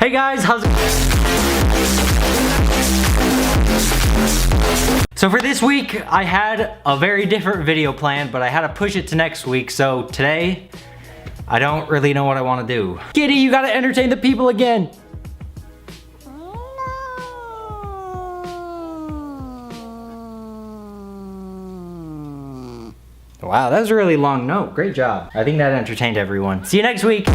Hey guys, how's it? So for this week, I had a very different video planned, but I had to push it to next week. So today, I don't really know what I want to do. Kitty, you gotta entertain the people again. Wow, that was a really long note. Great job. I think that entertained everyone. See you next week.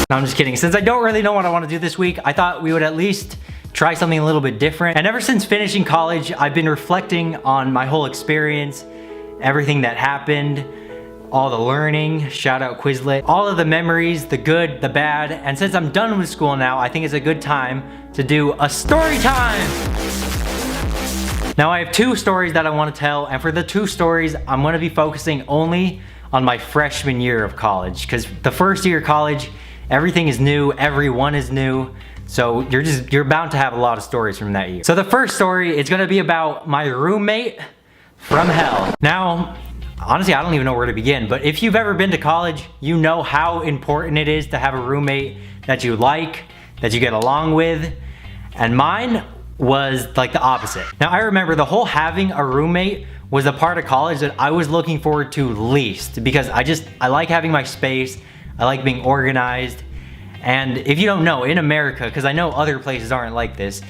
No, I'm just kidding. Since I don't really know what I want to do this week, I thought we would at least try something a little bit different. And ever since finishing college, I've been reflecting on my whole experience, everything that happened, all the learning, shout out Quizlet, all of the memories, the good, the bad. And since I'm done with school now, I think it's a good time to do a story time. Now I have two stories that I want to tell, and for the two stories, I'm going to be focusing only on my freshman year of college, because the first year of college, everything is new, everyone is new, so you're bound to have a lot of stories from that year. So the first story is going to be about my roommate from hell. Now, honestly, I don't even know where to begin, but if you've ever been to college, you know how important it is to have a roommate that you like, that you get along with, and mine was like the opposite. Now I remember the whole having a roommate was a part of college that I was looking forward to least, because I like having my space, I like being organized. And if you don't know, in America, because I know other places aren't like this,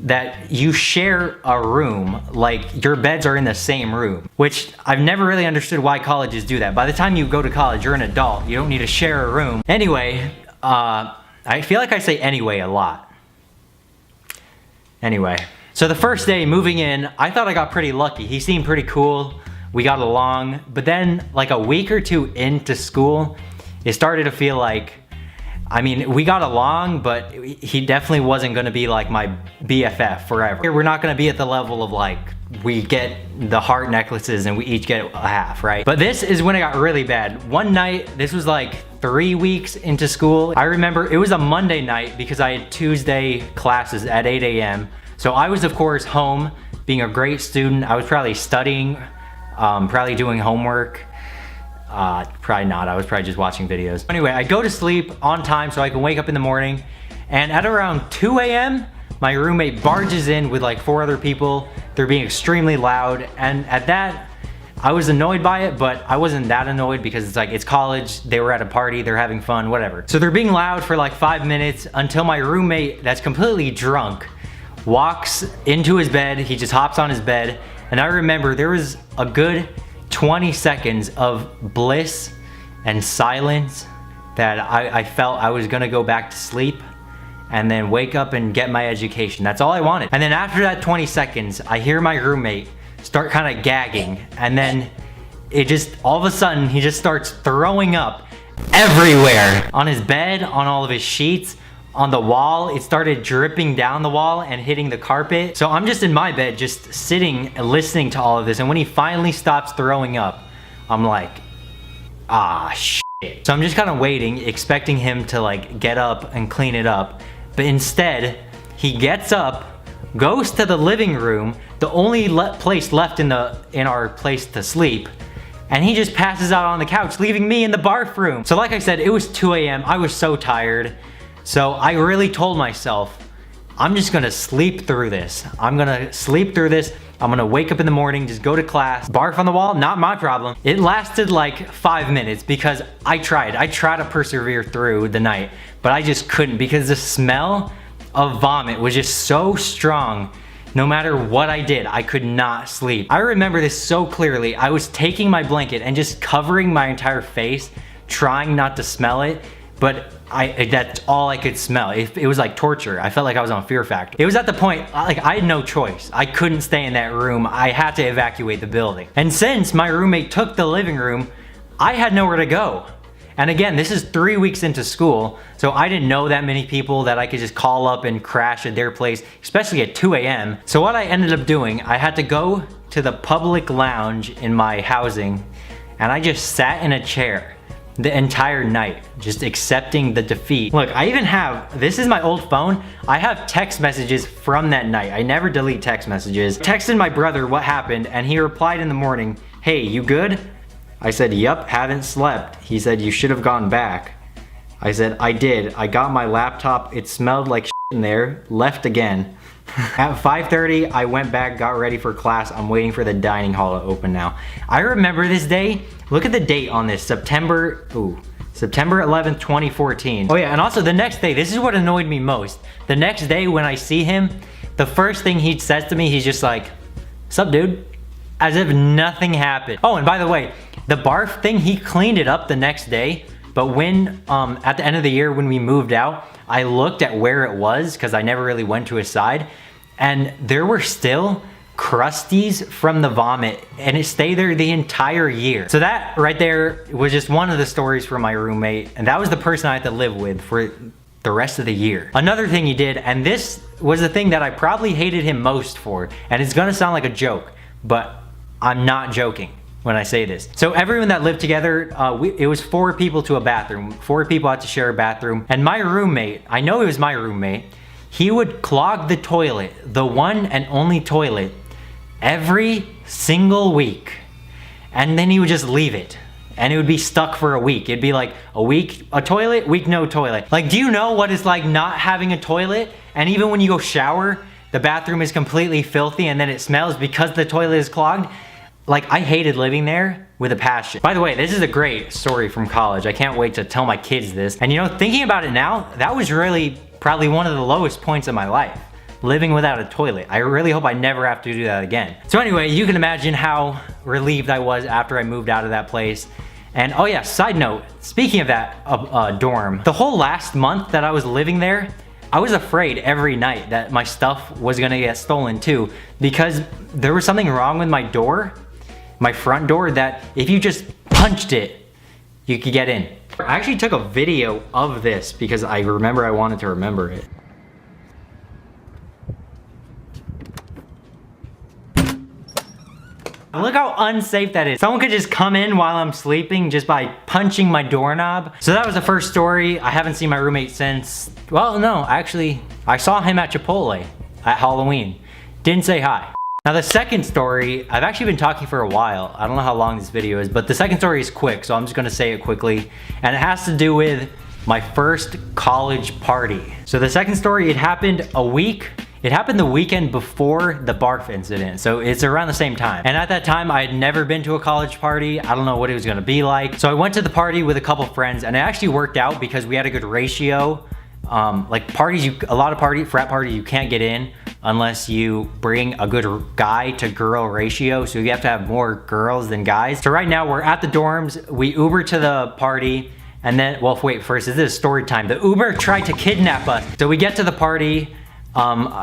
that you share a room, like your beds are in the same room, which I've never really understood why colleges do that. By the time you go to college, you're an adult, you don't need to share a room. Anyway, I feel like I say anyway a lot. Anyway, so the first day moving in, I thought I got pretty lucky. He seemed pretty cool, we got along, but then like a week or two into school, it started to feel like, I mean, we got along, but he definitely wasn't gonna be like my BFF forever. We're not gonna be at the level of like, we get the heart necklaces and we each get a half, right? But this is when it got really bad. One night, this was like 3 weeks into school. I remember it was a Monday night because I had Tuesday classes at 8 a.m. So I was of course home, being a great student. I was probably studying, probably doing homework. Probably not, I was probably just watching videos. Anyway, I go to sleep on time so I can wake up in the morning. And at around 2 a.m., my roommate barges in with like 4 other people. They're being extremely loud. And at that, I was annoyed by it, but I wasn't that annoyed because it's like, it's college, they were at a party, they're having fun, whatever. So they're being loud for like 5 minutes until my roommate, that's completely drunk, walks into his bed. He just hops on his bed. And I remember there was a good 20 seconds of bliss and silence that I felt I was gonna go back to sleep and then wake up and get my education. That's all I wanted. And then after that 20 seconds, I hear my roommate start kind of gagging, and then it just, all of a sudden, he just starts throwing up everywhere. On his bed, on all of his sheets, on the wall. It started dripping down the wall and hitting the carpet. So I'm just in my bed, just sitting and listening to all of this. And when he finally stops throwing up, I'm like, ah, shit. So I'm just kind of waiting, expecting him to like get up and clean it up. But instead, he gets up, goes to the living room, the only place left in our place to sleep, and he just passes out on the couch, leaving me in the barf room. So like I said, it was 2 a.m. I was so tired. So I really told myself, I'm just gonna sleep through this. I'm gonna sleep through this. I'm gonna wake up in the morning, just go to class. Barf on the wall, not my problem. It lasted like 5 minutes because I tried to persevere through the night, but I just couldn't because the smell of vomit was just so strong. No matter what I did, I could not sleep. I remember this so clearly. I was taking my blanket and just covering my entire face, trying not to smell it, but that's all I could smell. It was like torture. I felt like I was on Fear Factor. It was at the point, like I had no choice. I couldn't stay in that room. I had to evacuate the building. And since my roommate took the living room, I had nowhere to go. And again, this is 3 weeks into school, so I didn't know that many people that I could just call up and crash at their place, especially at 2 a.m. So what I ended up doing, I had to go to the public lounge in my housing, and I just sat in a chair the entire night, just accepting the defeat. Look, I even have, this is my old phone, I have text messages from that night. I never delete text messages. I texted my brother what happened, and he replied in the morning, "Hey, you good?" I said, "Yup, haven't slept." He said, "You should have gone back." I said, I did. I got my laptop. It smelled like shit in there. Left again. At 5:30, I went back, got ready for class. I'm waiting for the dining hall to open now. I remember this day. Look at the date on this. September 11th, 2014. Oh yeah, and also the next day, this is what annoyed me most. The next day when I see him, the first thing he says to me, he's just like, "Sup, dude?" As if nothing happened. Oh, and by the way, the barf thing, he cleaned it up the next day. But when, at the end of the year when we moved out, I looked at where it was because I never really went to his side. And there were still crusties from the vomit and it stayed there the entire year. So that right there was just one of the stories from my roommate. And that was the person I had to live with for the rest of the year. Another thing he did, and this was the thing that I probably hated him most for, and it's gonna sound like a joke, but I'm not joking when I say this. So everyone that lived together, it was 4 people to a bathroom. 4 people had to share a bathroom. And my roommate, I know it was my roommate, he would clog the toilet, the one and only toilet, every single week. And then he would just leave it. And it would be stuck for a week. It'd be like a week, a toilet, week, no toilet. Like, do you know what it's like not having a toilet? And even when you go shower, the bathroom is completely filthy and then it smells because the toilet is clogged. Like, I hated living there with a passion. By the way, this is a great story from college. I can't wait to tell my kids this. And you know, thinking about it now, that was really probably one of the lowest points of my life. Living without a toilet. I really hope I never have to do that again. So anyway, you can imagine how relieved I was after I moved out of that place. And oh yeah, side note, speaking of that dorm, the whole last month that I was living there, I was afraid every night that my stuff was gonna get stolen too, because there was something wrong with my door, my front door, that if you just punched it, you could get in. I actually took a video of this because I remember I wanted to remember it. Look how unsafe that is. Someone could just come in while I'm sleeping just by punching my doorknob. So that was the first story. I haven't seen my roommate since, well, no, actually, I saw him at Chipotle at Halloween. Didn't say hi. Now the second story, I've actually been talking for a while. I don't know how long this video is, but the second story is quick, so I'm just gonna say it quickly. And it has to do with my first college party. So the second story, it happened the weekend before the barf incident, so it's around the same time. And at that time, I had never been to a college party. I don't know what it was gonna be like. So I went to the party with a couple friends, and it actually worked out because we had a good ratio. Like parties, frat parties, you can't get in unless you bring a good guy to girl ratio. So you have to have more girls than guys. So right now we're at the dorms, we Uber to the party, and then, well, wait, first, this is story time. The Uber tried to kidnap us. So we get to the party,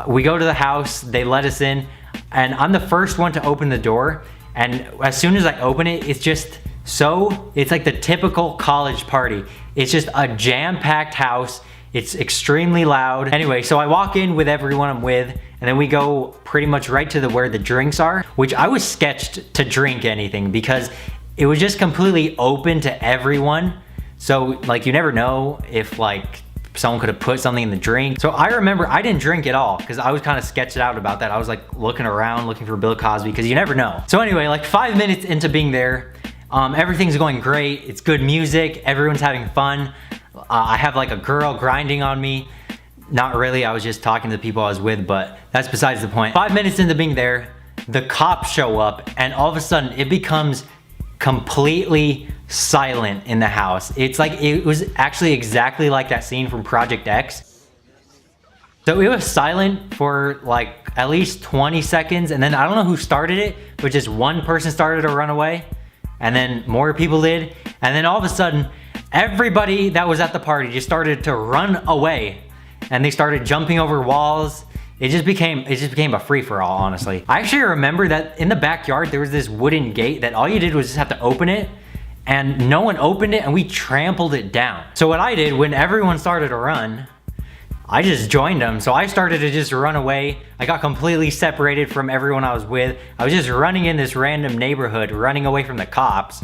we go to the house, they let us in, and I'm the first one to open the door. And as soon as I open it, it's like the typical college party. It's just a jam-packed house. It's extremely loud. Anyway, so I walk in with everyone I'm with, and then we go pretty much right to where the drinks are, which I was sketched to drink anything because it was just completely open to everyone. So like, you never know if like someone could have put something in the drink. So I remember I didn't drink at all because I was kind of sketched out about that. I was like looking around, looking for Bill Cosby, because you never know. So anyway, like 5 minutes into being there, everything's going great. It's good music. Everyone's having fun. I have like a girl grinding on me. Not really, I was just talking to the people I was with, but that's besides the point. 5 minutes into being there, the cops show up, and all of a sudden it becomes completely silent in the house. It's like, it was actually exactly like that scene from Project X. So it was silent for like at least 20 seconds, and then I don't know who started it, but just one person started to run away, and then more people did, and then all of a sudden, everybody that was at the party just started to run away, and they started jumping over walls. It just became a free-for-all, honestly. I actually remember that in the backyard, there was this wooden gate that all you did was just have to open it, and no one opened it, and we trampled it down. So what I did when everyone started to run, I just joined them. So I started to just run away. I got completely separated from everyone I was with. I was just running in this random neighborhood, running away from the cops.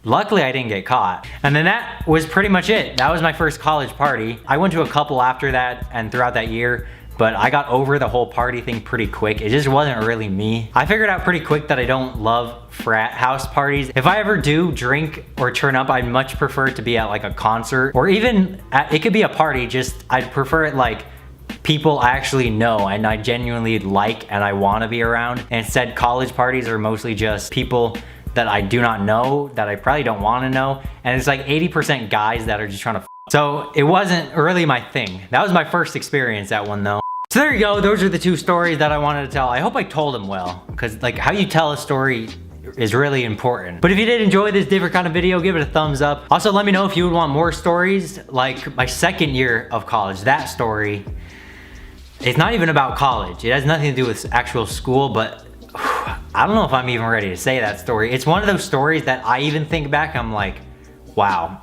Luckily, I didn't get caught. And then that was pretty much it. That was my first college party. I went to a couple after that and throughout that year, but I got over the whole party thing pretty quick. It just wasn't really me. I figured out pretty quick that I don't love frat house parties. If I ever do drink or turn up, I'd much prefer it to be at like a concert, or even it could be a party, just I'd prefer it like people I actually know and I genuinely like and I want to be around. And instead, college parties are mostly just people that I do not know, that I probably don't want to know, and it's like 80% guys that are just trying to so it wasn't really my thing. That was my first experience at one though. So there you go, those are the two stories that I wanted to tell. I hope I told them well, because like how you tell a story is really important. But if you did enjoy this different kind of video, give it a thumbs up. Also, let me know if you would want more stories like my second year of college. That story, it's not even about college. It has nothing to do with actual school, but I don't know if I'm even ready to say that story. It's one of those stories that I even think back, I'm like, wow,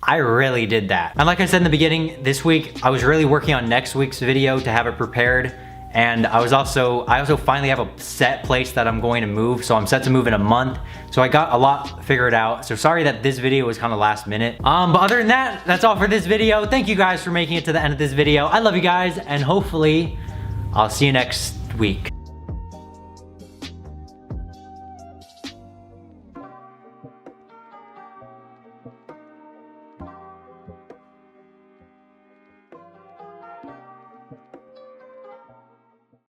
I really did that. And like I said in the beginning, this week, I was really working on next week's video to have it prepared. And I also finally have a set place that I'm going to move. So I'm set to move in a month. So I got a lot figured out. So sorry that this video was kind of last minute. But other than that, that's all for this video. Thank you guys for making it to the end of this video. I love you guys, and hopefully I'll see you next week.